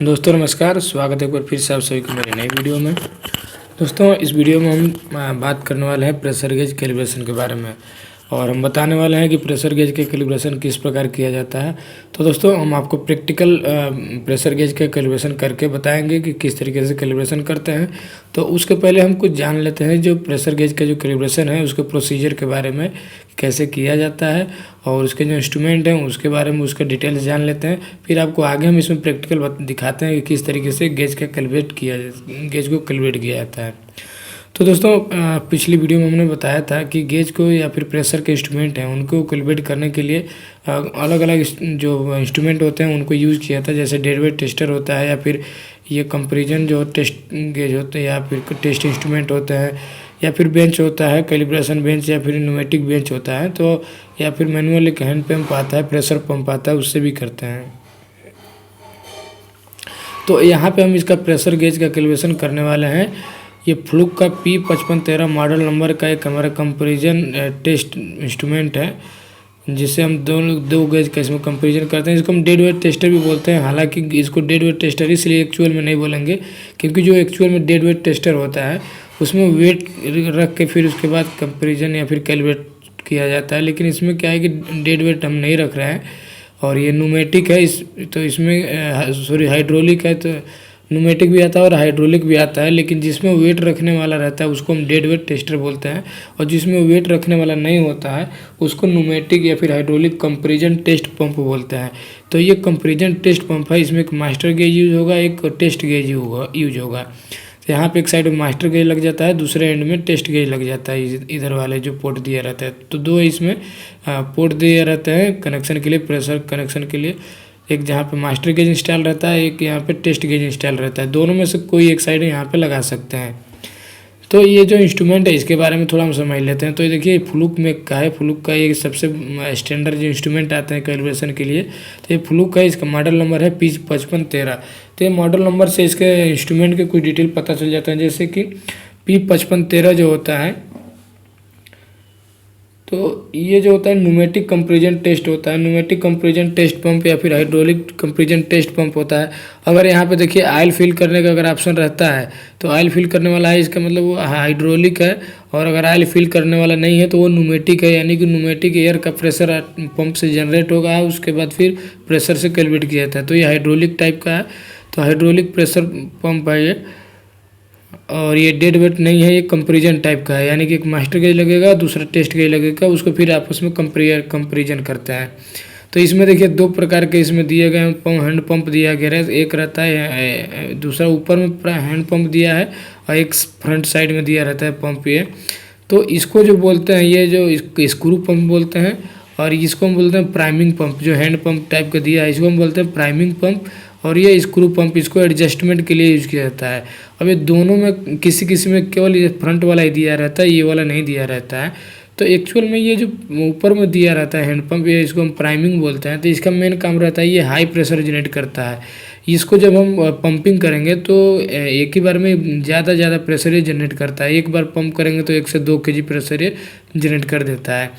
दोस्तों नमस्कार, स्वागत है एक बार फिर से आप सभी को मेरे नई वीडियो में। दोस्तों इस वीडियो में हम बात करने वाले हैं प्रेशर गेज कैलिब्रेशन के बारे में और हम बताने वाले हैं कि प्रेशर गेज के कैलिब्रेशन किस प्रकार किया जाता है। तो दोस्तों हम आपको प्रैक्टिकल प्रेशर गेज का कैलिब्रेशन करके बताएंगे कि किस तरीके से कैलिब्रेशन करते हैं। तो उसके पहले हम कुछ जान लेते हैं जो प्रेशर गेज का जो कैलिब्रेशन है उसके प्रोसीजर के बारे में, कैसे किया जाता है और उसके जो इंस्ट्रूमेंट हैं उसके बारे में उसका डिटेल्स जान लेते हैं। फिर आपको आगे हम इसमें प्रैक्टिकल दिखाते हैं कि किस तरीके से गेज को कैलिब्रेट किया जाता है। तो दोस्तों पिछली वीडियो में हमने बताया था कि गेज को या फिर प्रेशर के इंस्ट्रूमेंट हैं उनको कैलिब्रेट करने के लिए अलग अलग जो इंस्ट्रूमेंट होते हैं उनको यूज़ किया था। जैसे डेड वेट टेस्टर होता है या फिर ये कंपैरिजन जो टेस्ट गेज होते हैं या फिर टेस्ट इंस्ट्रूमेंट होते हैं या फिर बेंच होता है कैलिब्रेशन बेंच या फिर न्यूमेटिक बेंच होता है, तो या फिर मैनुअल एक हैंड पंप आता है, प्रेशर पंप आता है, उससे भी करते हैं। तो यहाँ पे हम इसका प्रेशर गेज का कैलिब्रेशन करने वाले हैं। ये फ्लूक का P5513 मॉडल नंबर का एक हमारा कंपैरिजन टेस्ट इंस्ट्रूमेंट है, जिससे हम दो गेज का इसमें कंपैरिजन करते हैं। इसको हम डेड वेट टेस्टर भी बोलते हैं। हालांकि इसको डेड वेट टेस्टर इसलिए एक्चुअल में नहीं बोलेंगे क्योंकि जो एक्चुअल में डेड वेट टेस्टर होता है उसमें वेट रख के फिर उसके बाद कंपैरिजन या फिर कैलिब्रेट किया जाता है। लेकिन इसमें क्या है कि डेड वेट हम नहीं रख रहे हैं और ये न्यूमेटिक है, तो इसमें हाइड्रोलिक है, तो न्यूमेटिक भी आता है और हाइड्रोलिक भी आता है। लेकिन जिसमें वेट रखने वाला रहता है उसको हम डेड वेट टेस्टर बोलते हैं और जिसमें वेट रखने वाला नहीं होता है उसको न्यूमेटिक या फिर हाइड्रोलिक कंपैरिजन टेस्ट पंप बोलते हैं। तो ये कंपैरिजन टेस्ट पंप है, इसमें एक मास्टर गेज यूज होगा, एक टेस्ट गेज यूज होगा। तो यहाँ पे एक साइड में मास्टर गेज लग जाता है, दूसरे एंड में टेस्ट गेज लग जाता है, इधर वाले जो पोर्ट दिया रहता है। तो दो इसमें पोर्ट दिए रहते हैं कनेक्शन के लिए, प्रेशर कनेक्शन के लिए। एक जहाँ पे मास्टर गेज इंस्टॉल रहता है, एक यहाँ पे टेस्ट गेज इंस्टॉल रहता है। दोनों में से कोई एक साइड यहाँ पे लगा सकते हैं। तो ये जो इंस्ट्रूमेंट है इसके बारे में थोड़ा हम समझ लेते हैं। तो ये देखिए फ्लूक में का है, फ्लूक का ये सबसे स्टैंडर्ड जो इंस्ट्रूमेंट आते हैं कैलिब्रेशन के लिए, तो ये फ्लूक का इसका मॉडल नंबर है P5513। तो ये मॉडल नंबर से इसके इंस्ट्रूमेंट के कुछ डिटेल पता चल जाता है। जैसे कि P5513 जो होता है, तो ये जो होता है न्यूमेटिक कंपैरिजन टेस्ट होता है, न्यूमेटिक कंपैरिजन टेस्ट पंप या फिर हाइड्रोलिक कंपैरिजन टेस्ट पंप होता है। अगर यहाँ पे देखिए ऑयल फिल करने का अगर ऑप्शन रहता है तो ऑयल फिल करने वाला है, इसका मतलब वो हाइड्रोलिक है। और अगर ऑयल फिल करने वाला नहीं है तो वो न्यूमेटिक है, यानी कि न्यूमेटिक एयर का प्रेशर पंप से जनरेट होगा, उसके बाद फिर प्रेशर से कैलिब्रेट किया जाता है। तो ये हाइड्रोलिक टाइप का है, तो हाइड्रोलिक प्रेशर पंप है ये। और ये डेड वेट नहीं है, ये कंपैरिजन टाइप का है, यानी कि एक मास्टर गेज लगेगा, दूसरा टेस्ट गेज लगेगा, उसको फिर आपस में कंपैरिजन करते हैं। तो इसमें देखिए दो प्रकार के इसमें दिए गए हैंड पंप दिया गया है। एक रहता है दूसरा ऊपर में हैंड पंप दिया है और एक फ्रंट साइड में दिया रहता है पंप ये। तो इसको जो बोलते हैं, ये जो स्क्रू पंप बोलते हैं और इसको हम बोलते हैं प्राइमिंग पंप। जो हैंड पंप टाइप का दिया है इसको हम बोलते हैं प्राइमिंग पंप, और ये स्क्रू पंप इसको एडजस्टमेंट के लिए यूज किया जाता है। अब ये दोनों में किसी किसी में केवल ये फ्रंट वाला ही दिया रहता है, ये वाला नहीं दिया रहता है। तो एक्चुअल में ये जो ऊपर में दिया रहता है हैंड पंप, ये इसको हम प्राइमिंग बोलते हैं। तो इसका मेन काम रहता है ये हाई प्रेशर जनरेट करता है। इसको जब हम पंपिंग करेंगे तो एक ही बार में ज़्यादा प्रेशर ये जनरेट करता है। एक बार पंप करेंगे तो 1 से 2 kg प्रेशर ये जनरेट कर देता है।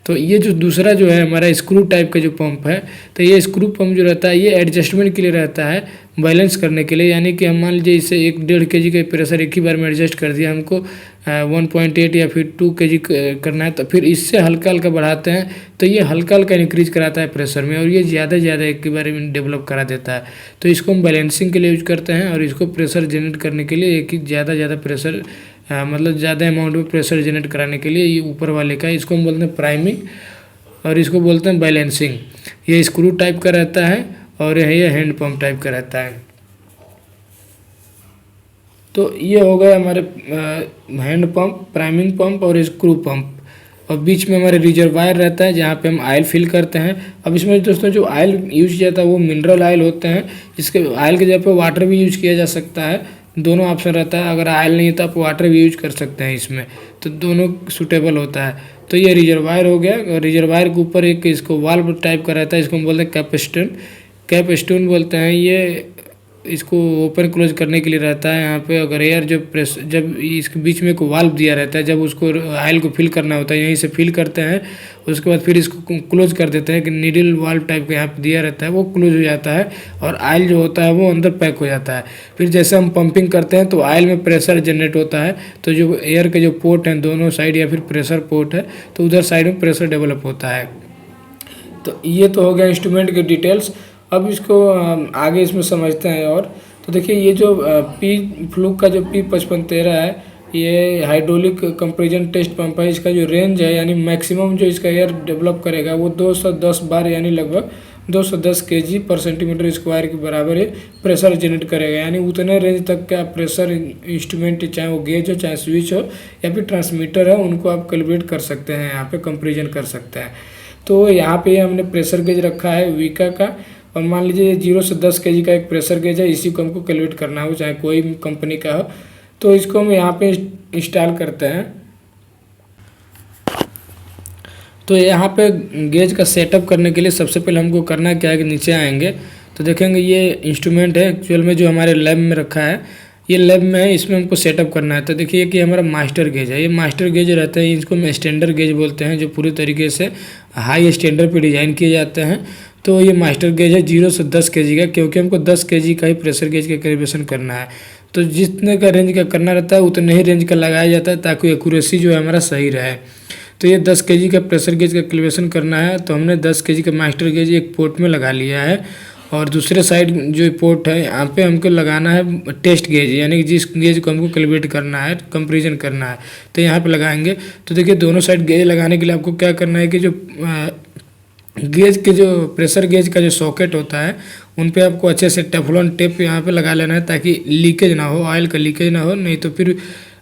तो ये जो दूसरा जो है हमारा स्क्रू टाइप का जो पंप है, तो ये स्क्रू पंप जो रहता है ये एडजस्टमेंट के लिए रहता है, बैलेंस करने के लिए। यानी कि हम मान लीजिए इसे 1-1.5 kg का प्रेशर एक ही बार में एडजस्ट कर दिया, हमको 1.8 या फिर 2 kg करना है, तो फिर इससे हल्का हल्का बढ़ाते हैं तो ये हल्का हल्का इंक्रीज कराता है प्रेशर में और ये ज़्यादा एक ही बार में डेवलप करा देता है। तो इसको हम बैलेंसिंग के लिए यूज करते हैं और इसको प्रेशर जनरेट करने के लिए एक ही ज़्यादा प्रेशर मतलब ज़्यादा अमाउंट में प्रेशर जनरेट कराने के लिए ये ऊपर वाले का इसको हम बोलते हैं प्राइमिंग और इसको बोलते हैं बैलेंसिंग। ये स्क्रू टाइप का रहता है और ये हैंड पंप टाइप का रहता है। तो ये हो गया हमारे हैंड पंप, प्राइमिंग पंप और स्क्रू पंप। और बीच में हमारे रिजर्वायर रहता है जहाँ पे हम ऑयल फिल करते हैं। अब इसमें दोस्तों जो ऑयल यूज किया जाता है वो मिनरल ऑयल होते हैं। इसके ऑयल के जगह पे वाटर भी यूज किया जा सकता है, दोनों ऑप्शन रहता है। अगर ऑयल नहीं है तो आप वाटर भी यूज कर सकते हैं इसमें, तो दोनों सूटेबल होता है। तो ये रिजर्वायर हो गया और रिजर्वायर के ऊपर एक इसको वाल्व टाइप का रहता है, इसको हम बोलते हैं कैप स्टोन बोलते हैं। ये इसको ओपन क्लोज करने के लिए रहता है। यहाँ पे अगर एयर जो प्रेस जब इसके बीच में एक वाल्व दिया रहता है, जब उसको ऑयल को फिल करना होता है यहीं से फिल करते हैं, उसके बाद फिर इसको क्लोज कर देते हैं कि नीडल वाल्व टाइप का यहाँ पे दिया रहता है, वो क्लोज हो जाता है और ऑयल जो होता है वो अंदर पैक हो जाता है। फिर जैसे हम पंपिंग करते हैं तो ऑयल में प्रेशर जनरेट होता है, तो जो एयर के जो पोर्ट हैं दोनों साइड या फिर प्रेशर पोर्ट है तो उधर साइड में प्रेशर डेवलप होता है। तो ये तो हो गया इंस्ट्रूमेंट के डिटेल्स। अब इसको आगे इसमें समझते हैं। और तो देखिए ये जो पी फ्लूक का जो P5513 है, ये हाइड्रोलिक कंप्रेशन टेस्ट पंप है। इसका जो रेंज है यानी मैक्सिमम जो इसका एयर डेवलप करेगा वो 210 बार यानी लगभग 210 kg पर सेंटीमीटर स्क्वायर के बराबर ये प्रेशर जनरेट करेगा। यानी उतने रेंज तक का प्रेशर इंस्ट्रूमेंट, चाहे वो गेज हो, चाहे स्विच हो या फिर ट्रांसमीटर है, उनको आप कैलिब्रेट कर सकते हैं, यहाँ पे कंपेरिजन कर सकते हैं। तो यहाँ पे हमने प्रेशर गेज रखा है वीका का, और मान लीजिए 0 से 10 kg का एक प्रेशर गेज है, इसी को हमको कैलकुलेट करना हो, चाहे कोई भी कंपनी का हो। तो इसको हम यहाँ पे इंस्टॉल करते हैं। तो यहाँ पे गेज का सेटअप करने के लिए सबसे पहले हमको करना क्या है कि नीचे आएंगे तो देखेंगे ये इंस्ट्रूमेंट है एक्चुअल में जो हमारे लैब में रखा है, ये लैब में है, इसमें हमको सेटअप करना है। तो देखिए कि हमारा मास्टर गेज है, ये मास्टर गेज रहता है, इसको हम स्टैंडर्ड गेज बोलते हैं, जो पूरी तरीके से हाई स्टैंडर्ड पे डिज़ाइन किए जाते हैं। तो ये मास्टर गेज है 0 से 10 kg का, क्योंकि हमको 10 kg का ही प्रेशर गेज का कैलिब्रेशन करना है। तो जितने का रेंज का करना रहता है उतने ही रेंज का लगाया जाता है, ताकि एक्यूरेसी जो है हमारा सही रहे। तो ये 10 kg का प्रेशर गेज का कैलिब्रेशन करना है, तो हमने 10 kg का मास्टर गेज एक पोर्ट में लगा लिया है। और दूसरे साइड जो पोर्ट है यहाँ पे हमको लगाना है टेस्ट गेज, यानी कि जिस गेज को हमको कैलिब्रेट करना है, कंपेरिजन करना है, तो यहाँ पे लगाएंगे। तो देखिए दोनों साइड गेज लगाने के लिए आपको क्या करना है कि जो गेज के जो प्रेशर गेज का जो सॉकेट होता है उन पे आपको अच्छे से टेफ्लॉन टेप यहाँ पे लगा लेना है, ताकि लीकेज ना हो, ऑयल का लीकेज ना हो, नहीं तो फिर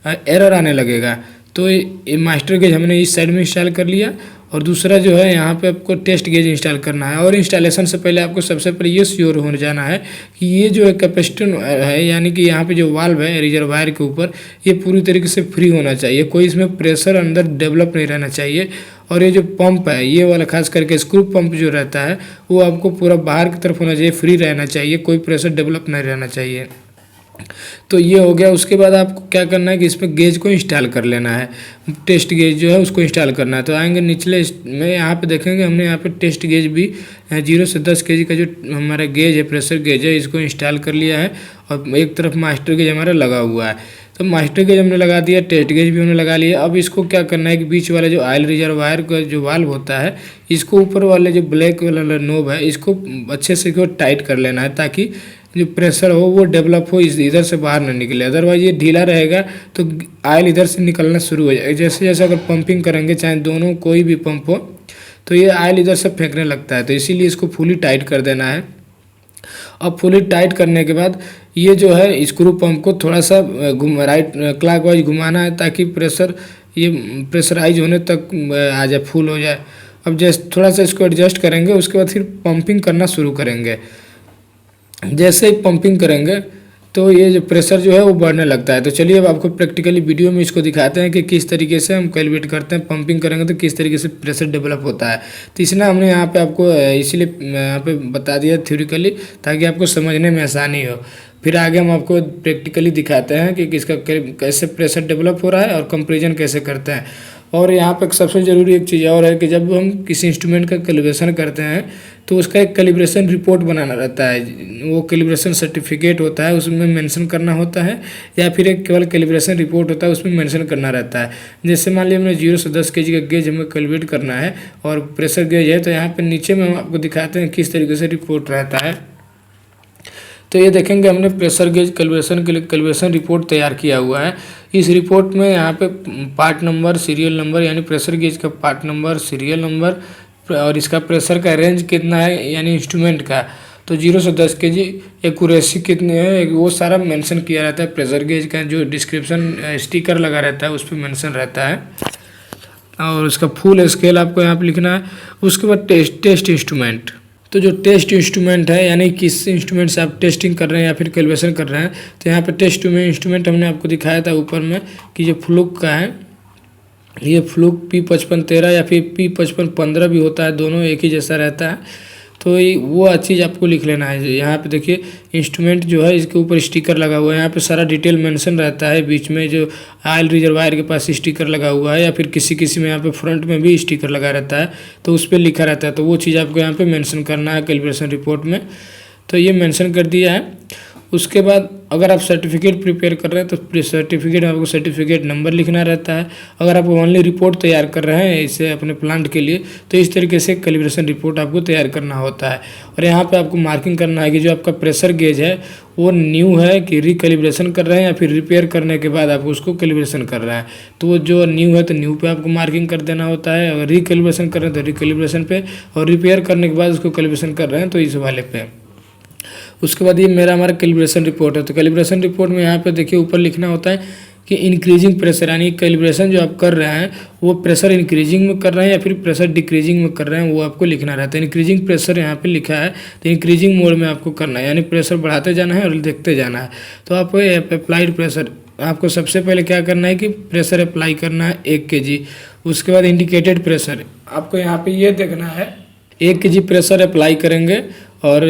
एरर आने लगेगा। तो ये मास्टर गेज हमने इस साइड में इंस्टॉल कर लिया, और दूसरा जो है यहाँ पे आपको टेस्ट गेज इंस्टॉल करना है। और इंस्टॉलेशन से पहले आपको सबसे पहले ये श्योर हो जाना है कि ये जो है कैपेसिटर है, यानी कि यहाँ पे जो वाल्व है रिजर्वायर के ऊपर, ये पूरी तरीके से फ्री होना चाहिए, कोई इसमें प्रेशर अंदर डेवलप नहीं रहना चाहिए। और ये जो पंप है ये वाला खास करके स्क्रू पंप जो रहता है वो आपको पूरा बाहर की तरफ होना चाहिए, फ्री रहना चाहिए, कोई प्रेशर डेवलप नहीं रहना चाहिए। तो ये हो गया। उसके बाद आपको क्या करना है कि इसमें गेज को इंस्टॉल कर लेना है, टेस्ट गेज जो है उसको इंस्टॉल करना है। तो आएंगे निचले में, यहाँ पे देखेंगे हमने यहाँ पे टेस्ट गेज भी 0 से 10 kg का जो हमारा गेज है, प्रेशर गेज है, इसको इंस्टॉल कर लिया है। और एक तरफ मास्टर गेज हमारा लगा हुआ है, तो मास्टर गेज हमने लगा दिया, टेस्ट गेज भी हमने लगा लिया। अब इसको क्या करना है कि बीच वाला जो ऑयल रिजर्वायर का जो वाल्व होता है, इसको ऊपर वाले जो ब्लैक वाला नोब है इसको अच्छे से टाइट कर लेना है, ताकि जो प्रेशर हो वो डेवलप हो, इधर से बाहर ना निकले। अदरवाइज ये ढीला रहेगा तो ऑयल इधर से निकलना शुरू हो जाएगा। जैसे जैसे अगर पंपिंग करेंगे, चाहे दोनों कोई भी पंप हो, तो ये ऑयल इधर से फेंकने लगता है। तो इसीलिए इसको फुली टाइट कर देना है। अब फुली टाइट करने के बाद ये जो है स्क्रू पंप को थोड़ा सा राइट क्लॉकवाइज घुमाना है, ताकि प्रेशर ये प्रेशराइज होने तक आ जाए, फुल हो जाए। अब जैसे थोड़ा सा इसको एडजस्ट करेंगे, उसके बाद फिर पंपिंग करना शुरू करेंगे। जैसे ही पंपिंग करेंगे तो ये जो प्रेशर जो है वो बढ़ने लगता है। तो चलिए अब आपको प्रैक्टिकली वीडियो में इसको दिखाते हैं कि किस तरीके से हम कैलकुलेट करते हैं, पंपिंग करेंगे तो किस तरीके से प्रेशर डेवलप होता है। तो इसलिए हमने यहाँ पे आपको इसीलिए यहाँ पे बता दिया थ्योरिकली, ताकि आपको समझने में आसानी हो। फिर आगे हम आपको प्रैक्टिकली दिखाते हैं कि किसका कैसे प्रेशर डेवलप हो रहा है और कंपेरिजन कैसे करते हैं। और यहाँ पर सबसे ज़रूरी एक चीज़ और है कि जब हम किसी इंस्ट्रूमेंट का कैलिब्रेशन करते हैं तो उसका एक कैलिब्रेशन रिपोर्ट बनाना रहता है। वो कैलिब्रेशन सर्टिफिकेट होता है, उसमें मेंशन करना होता है, या फिर एक केवल कैलिब्रेशन रिपोर्ट होता है उसमें मेंशन करना रहता है। जैसे मान लीजिए हमने 0 से 10 kg का गेज हमें कैलकुलेट करना है और प्रेशर गेज है, तो यहाँ पर नीचे में हम आपको दिखाते हैं किस तरीके से रिपोर्ट रहता है। तो ये देखेंगे हमने प्रेशर गेज कैलिब्रेशन के लिए कैलिब्रेशन रिपोर्ट तैयार किया हुआ है। इस रिपोर्ट में यहाँ पे पार्ट नंबर, सीरियल नंबर, यानी प्रेशर गेज का पार्ट नंबर, सीरियल नंबर, और इसका प्रेशर का रेंज कितना है यानी इंस्ट्रूमेंट का, तो 0 से 10 kg, एक्यूरेसी कितनी है, वो सारा मेंशन किया रहता है। प्रेशर गेज का जो डिस्क्रिप्शन स्टिकर लगा रहता है उस पर मेंशन रहता है, और उसका फुल स्केल आपको यहाँ पर लिखना है। उसके बाद टेस्ट इंस्ट्रूमेंट, तो जो टेस्ट इंस्ट्रूमेंट है यानी किस इंस्ट्रूमेंट से आप टेस्टिंग कर रहे हैं या फिर कैलिब्रेशन कर रहे हैं, तो यहाँ पे टेस्ट में इंस्ट्रूमेंट हमने आपको दिखाया था ऊपर में कि ये फ्लूक का है। ये फ्लूक P5513 या फिर P5515 भी होता है, दोनों एक ही जैसा रहता है। तो वो चीज़ आपको लिख लेना है। यहाँ पे देखिए इंस्ट्रूमेंट जो है इसके ऊपर स्टिकर लगा हुआ है, यहाँ पे सारा डिटेल मेंशन रहता है। बीच में जो ऑयल रिजर्वायर के पास स्टिकर लगा हुआ है, या फिर किसी में यहाँ पे फ्रंट में भी स्टिकर लगा रहता है, तो उस पर लिखा रहता है। तो वो चीज़ आपको यहाँ पे मेंशन करना है कैलिब्रेशन रिपोर्ट में। तो ये मेंशन कर दिया है। उसके बाद अगर आप सर्टिफिकेट प्रिपेयर कर रहे हैं तो सर्टिफिकेट में आपको सर्टिफिकेट नंबर लिखना रहता है। अगर आप ओनली रिपोर्ट तैयार कर रहे हैं इसे अपने प्लांट के लिए, तो इस तरीके से कैलिब्रेशन रिपोर्ट आपको तैयार करना होता है। और यहाँ पे आपको मार्किंग करना है कि जो आपका प्रेशर गेज है वो न्यू है कि रिकैलिब्रेशन कर रहे हैं, या फिर रिपेयर करने के बाद आप उसको कैलिब्रेशन कर रहे हैं। तो वो जो न्यू है तो न्यू पे आपको मार्किंग कर देना होता है, अगर रिकैलिब्रेशन कर रहे हैं तो रिकैलिब्रेशन पे, और रिपेयर करने के बाद उसको कैलिब्रेशन कर रहे हैं तो इस वाले पे। उसके बाद ये हमारा कैलिब्रेशन रिपोर्ट है। तो कैलिब्रेशन रिपोर्ट में यहाँ पे देखिए ऊपर लिखना होता है कि इंक्रीजिंग प्रेशर, यानी कैलिब्रेशन जो आप कर रहे हैं वो प्रेशर इंक्रीजिंग में कर रहे हैं या फिर प्रेशर डिक्रीजिंग में कर रहे हैं, वो आपको लिखना रहता है। इंक्रीजिंग प्रेशर यहाँ पे लिखा है तो इंक्रीजिंग मोड में आपको करना है, यानी प्रेशर बढ़ाते जाना है और देखते जाना है। तो आप अप्लाइड प्रेशर, आपको सबसे पहले क्या करना है कि प्रेशर अप्लाई करना है 1 kg। उसके बाद इंडिकेटेड प्रेशर आपको यहाँ पे ये देखना है 1 kg प्रेशर अप्लाई करेंगे, और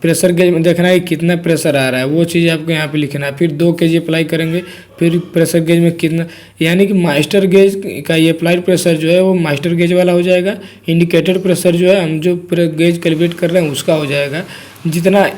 प्रेशर गेज में देखना है कितना प्रेशर आ रहा है, वो चीज़ आपको यहाँ पे लिखना है। फिर 2 kg अप्लाई करेंगे, फिर प्रेशर गेज में कितना, यानी कि मास्टर गेज का ये अप्लाइड प्रेशर जो है वो मास्टर गेज वाला हो जाएगा। इंडिकेटेड प्रेशर जो है हम जो गेज कैलिब्रेट कर रहे हैं उसका हो जाएगा। जितना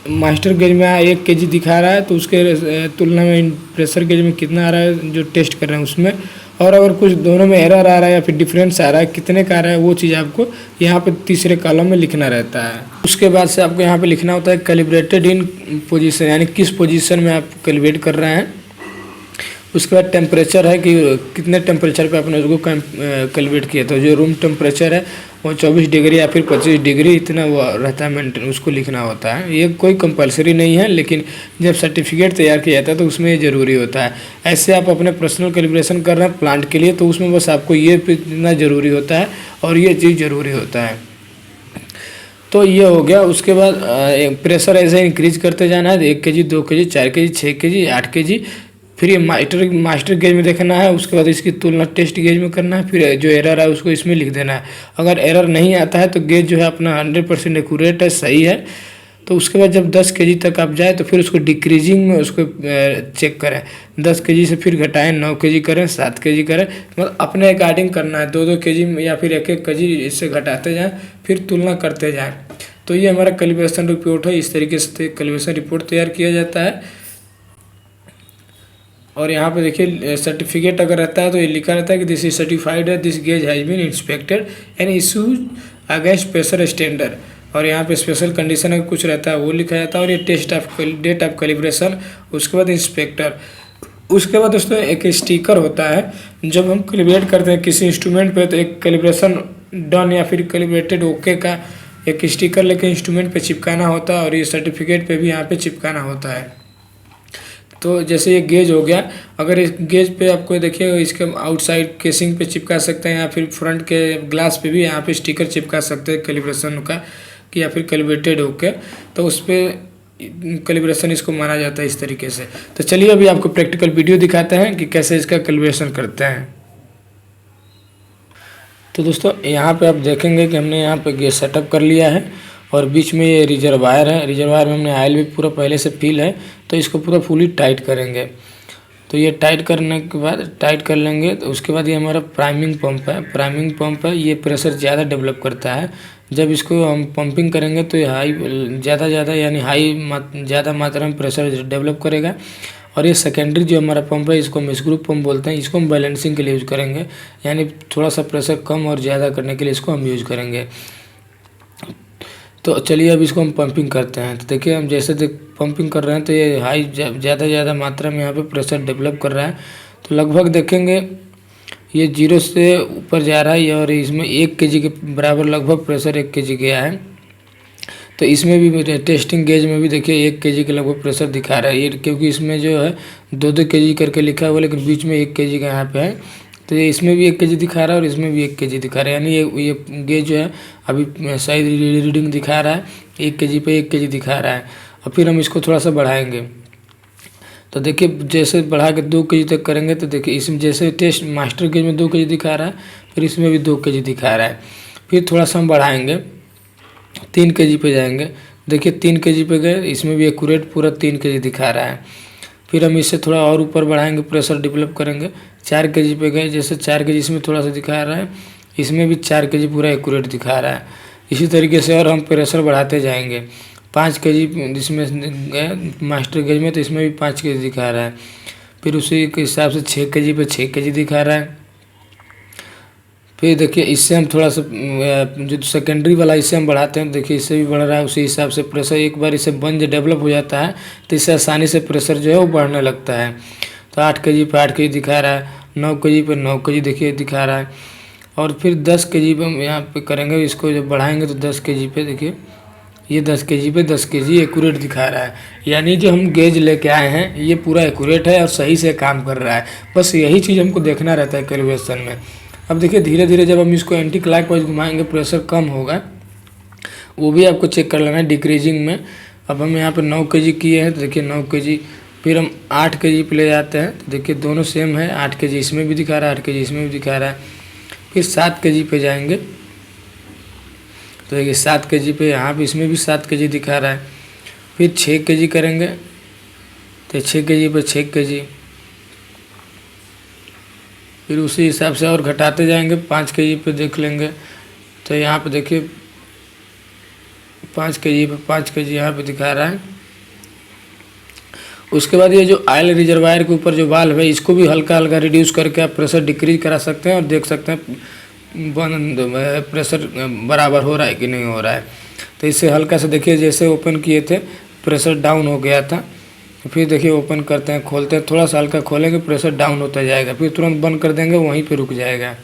मास्टर गेज में 1 kg दिखा रहा है तो उसके तुलना में प्रेशर गेज में कितना आ रहा है जो टेस्ट कर रहे हैं उसमें। और अगर कुछ दोनों में एरर आ रहा है या फिर डिफरेंस आ रहा है, कितने का आ रहा है, वो चीज़ आपको यहाँ पे तीसरे कॉलम में लिखना रहता है। उसके बाद से आपको यहाँ पे लिखना होता है कैलिब्रेटेड इन पोजीशन, यानी किस पोजीशन में आप कैलिब्रेट कर रहे हैं। उसके बाद टेम्परेचर है कि कितने टेम्परेचर पे आपने उसको कैलिब्रेट किया। तो जो रूम टेम्परेचर है वो 24 डिग्री या फिर 25 डिग्री इतना वो रहता है मेंटेन, उसको लिखना होता है। ये कोई कंपलसरी नहीं है, लेकिन जब सर्टिफिकेट तैयार किया जाता है तो उसमें ये ज़रूरी होता है। ऐसे आप अपने पर्सनल कैलिब्रेशन कर रहे हैं प्लांट के लिए तो उसमें बस आपको ये इतना ज़रूरी होता है और ये चीज़ ज़रूरी होता है। तो ये हो गया। उसके बाद प्रेशर ऐसे इंक्रीज करते जाना है, 1 kg 2 kg 4 kg 6 kg 8 kg। फिर ये मास्टर गेज में देखना है, उसके बाद इसकी तुलना टेस्ट गेज में करना है। फिर जो एरर है उसको इसमें लिख देना है। अगर एरर नहीं आता है तो गेज जो है अपना 100% एक्यूरेट है, सही है। तो उसके बाद जब 10 kg तक आप जाए तो फिर उसको डिक्रीजिंग में उसको चेक करें। 10 kg से फिर घटाएं, 9 kg करें, 7 kg करें, मतलब अपने अकॉर्डिंग करना है। 2-2 kg या फिर 1-1 kg इससे घटाते जाएँ, फिर तुलना करते जाएँ। तो ये हमारा कैलिब्रेशन रिपोर्ट है। इस तरीके से कैलिब्रेशन रिपोर्ट तैयार किया जाता है। और यहाँ पे देखिए सर्टिफिकेट अगर रहता है तो ये लिखा रहता है कि दिस इज सर्टिफाइड है, this gauge has been inspected and issues against pressure standard. और यहाँ पे स्पेशल कंडीशन अगर कुछ रहता है वो लिखा जाता है। और ये डेट ऑफ कैलिब्रेशन, उसके बाद इंस्पेक्टर। उसके बाद दोस्तों एक स्टिकर होता है। जब हम कैलिब्रेट करते हैं किसी इंस्ट्रूमेंट पे तो एक कैलिब्रेशन डन या फिर कैलिब्रेटेड ओके का एक स्टिकर लेके इंस्ट्रूमेंट पे चिपकाना होता है, और ये सर्टिफिकेट पे भी यहाँ पे चिपकाना होता है। तो जैसे ये गेज हो गया, अगर इस गेज पे आपको देखिए इसके आउटसाइड केसिंग पे चिपका सकते हैं या फिर फ्रंट के ग्लास पे भी यहाँ पे स्टिकर चिपका सकते हैं कैलिब्रेशन का, कि या फिर कैलिब्रेटेड होके, तो उस पर कैलिब्रेशन इसको माना जाता है इस तरीके से। तो चलिए अभी आपको प्रैक्टिकल वीडियो दिखाते हैं कि कैसे इसका कैलिब्रेशन करते हैं। तो दोस्तों यहाँ पे आप देखेंगे कि हमने यहाँ पे गेज सेटअप कर लिया है, और बीच में ये रिजर्वायर है। रिजर्वायर में हमने ऑयल भी पूरा पहले से फिल है, तो इसको पूरा फुली टाइट करेंगे। तो ये टाइट करने के बाद टाइट कर लेंगे। तो उसके बाद ये हमारा प्राइमिंग पंप है। प्राइमिंग पंप है, ये प्रेशर ज़्यादा डेवलप करता है। जब इसको हम पंपिंग करेंगे तो ये ज़्यादा यानी ज़्यादा मात्रा में प्रेशर डेवलप करेगा। और ये सेकेंडरी जो हमारा पंप है इसको हम स्क्रू पंप बोलते हैं। इसको हम बैलेंसिंग के लिए यूज़ करेंगे, यानी थोड़ा सा प्रेशर कम और ज़्यादा करने के लिए इसको हम यूज़ करेंगे। तो चलिए अब इसको हम पंपिंग करते हैं। तो देखिए हम जैसे पंपिंग कर रहे हैं तो ये ज़्यादा मात्रा में यहाँ पे प्रेशर डेवलप कर रहा है। तो लगभग देखेंगे ये 0 से ऊपर जा रहा है, और इसमें 1 kg के बराबर लगभग प्रेशर 1 kg गया है। तो इसमें भी टेस्टिंग गेज में भी देखिए 1 kg के लगभग प्रेशर दिखा रहा है ये, क्योंकि इसमें जो है 2-2 kg करके लिखा हुआ, लेकिन बीच में 1 kg का यहाँ पे है। तो ये इसमें भी 1 kg दिखा रहा है और इसमें भी 1 kg दिखा रहा है, यानी ये गेज जो है अभी सही रीडिंग दिखा रहा है। 1 kg पे 1 kg दिखा रहा है। और फिर हम इसको थोड़ा सा बढ़ाएंगे। तो देखिए जैसे बढ़ा के 2 kg तक करेंगे तो देखिए इसमें जैसे टेस्ट मास्टर गेज में 2 kg दिखा रहा है, फिर इसमें भी 2 kg दिखा रहा है। फिर थोड़ा सा हम बढ़ाएंगे। 3 kg पे जाएंगे। देखिए 3 kg पे गए, इसमें भी एक्यूरेट पूरा 3 kg दिखा रहा है। फिर हम इससे थोड़ा और ऊपर बढ़ाएंगे, प्रेशर डेवलप करेंगे। 4 kg पे गए, जैसे 4 kg इसमें थोड़ा सा दिखा रहा है, इसमें भी 4 kg पूरा एक्यूरेट दिखा रहा है। इसी तरीके से और हम प्रेशर बढ़ाते जाएंगे। 5 kg इसमें गए मास्टर गेज में, तो इसमें भी 5 kg दिखा रहा है। फिर उसी के हिसाब से 6 kg पे 6 kg दिखा रहा है। फिर देखिए इससे हम थोड़ा सा जो सेकेंडरी वाला इससे हम बढ़ाते हैं, देखिए इससे भी बढ़ रहा है। उसी हिसाब से प्रेशर एक बार इससे बंद डेवलप हो जाता है तो इससे आसानी से प्रेशर जो है वो बढ़ने लगता है। तो 8 kg पे 8 kg दिखा रहा है, 9 kg पे 9 kg देखिए दिखा रहा है। और फिर 10 kg पे हम यहाँ पे करेंगे, इसको जब बढ़ाएंगे तो 10 kg पे देखिए ये 10 kg पे 10 kg एक्यूरेट दिखा रहा है। यानी जो हम गेज लेके आए हैं ये पूरा एक्यूरेट है और सही से काम कर रहा है। बस यही चीज़ हमको देखना रहता है कैलिब्रेशन में। अब देखिए धीरे धीरे जब हम इसको एंटी क्लॉकवाइज घुमाएंगे प्रेशर कम होगा, वो भी आपको चेक कर लेना है डिक्रीजिंग में। अब हम यहाँ पे 9 kg किए हैं तो देखिए 9 kg, फिर हम 8 kg पे ले जाते हैं तो देखिए दोनों सेम है। 8 kg इसमें भी दिखा रहा है, 8 kg इसमें भी दिखा रहा है। फिर 7 kg पे जाएंगे तो देखिए 7 kg पे यहाँ पे इसमें भी 7 kg दिखा रहा है। फिर 6 kg करेंगे तो 6 kg पे 6 kg, फिर उसी हिसाब से और घटाते जाएंगे। 5 kg पे देख लेंगे तो यहाँ पे देखिए 5 kg पे 5 kg यहाँ पे दिखा रहा है। उसके बाद ये जो ऑयल रिजर्वायर के ऊपर जो वाल्व है इसको भी हल्का हल्का रिड्यूस करके आप प्रेशर डिक्रीज करा सकते हैं और देख सकते हैं प्रेशर बराबर हो रहा है कि नहीं हो रहा है। तो इससे हल्का से देखिए जैसे ओपन किए थे प्रेशर डाउन हो गया था, फिर देखिए ओपन करते हैं, खोलते हैं, थोड़ा सा हल्का खोलेंगे प्रेशर डाउन होता जाएगा, फिर तुरंत बंद कर देंगे वहीं पे रुक जाएगा।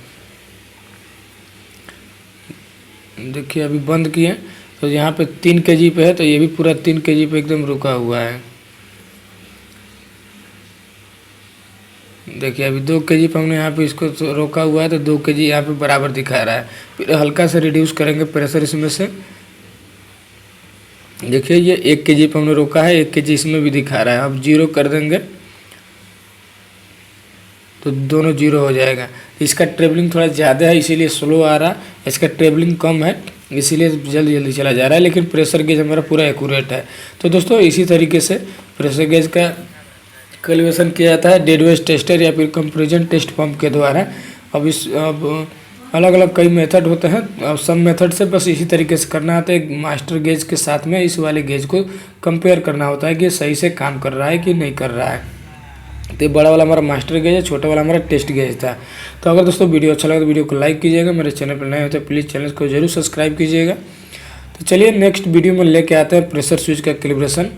देखिए अभी बंद किए तो यहाँ पे 3 kg पे है तो ये भी पूरा 3 kg पे एकदम रुका हुआ है। देखिए अभी 2 kg पे हमने यहाँ पे इसको रोका हुआ है तो 2 kg यहाँ पे बराबर दिखा रहा है। फिर हल्का से रिड्यूस करेंगे प्रेशर इसमें से, देखिए ये 1 kg पे हमने रोका है, 1 kg इसमें भी दिखा रहा है। अब 0 कर देंगे तो दोनों 0 हो जाएगा। इसका ट्रेवलिंग थोड़ा ज़्यादा है इसीलिए स्लो आ रहा है, इसका ट्रेवलिंग कम है इसीलिए जल्दी जल्दी चला जा रहा है, लेकिन प्रेशर गेज हमारा पूरा एक्यूरेट है। तो दोस्तों इसी तरीके से प्रेशर गेज का कैलिब्रेशन किया जाता है डेड वेट टेस्टर या फिर कंपैरिजन टेस्ट पंप के द्वारा। अब अलग अलग कई मेथड होते हैं, अब सब मेथड से बस इसी तरीके से करना होता है। मास्टर गेज के साथ में इस वाले गेज को कंपेयर करना होता है कि सही से काम कर रहा है कि नहीं कर रहा है। तो बड़ा वाला हमारा मास्टर गेज है, छोटा वाला हमारा टेस्ट गेज था। तो अगर दोस्तों वीडियो अच्छा लगा तो वीडियो को लाइक कीजिएगा, मेरे चैनल पर नए हो तो प्लीज़ चैनल को जरूर सब्सक्राइब कीजिएगा। तो चलिए नेक्स्ट वीडियो में लेके आते हैं प्रेशर स्विच का कैलिब्रेशन।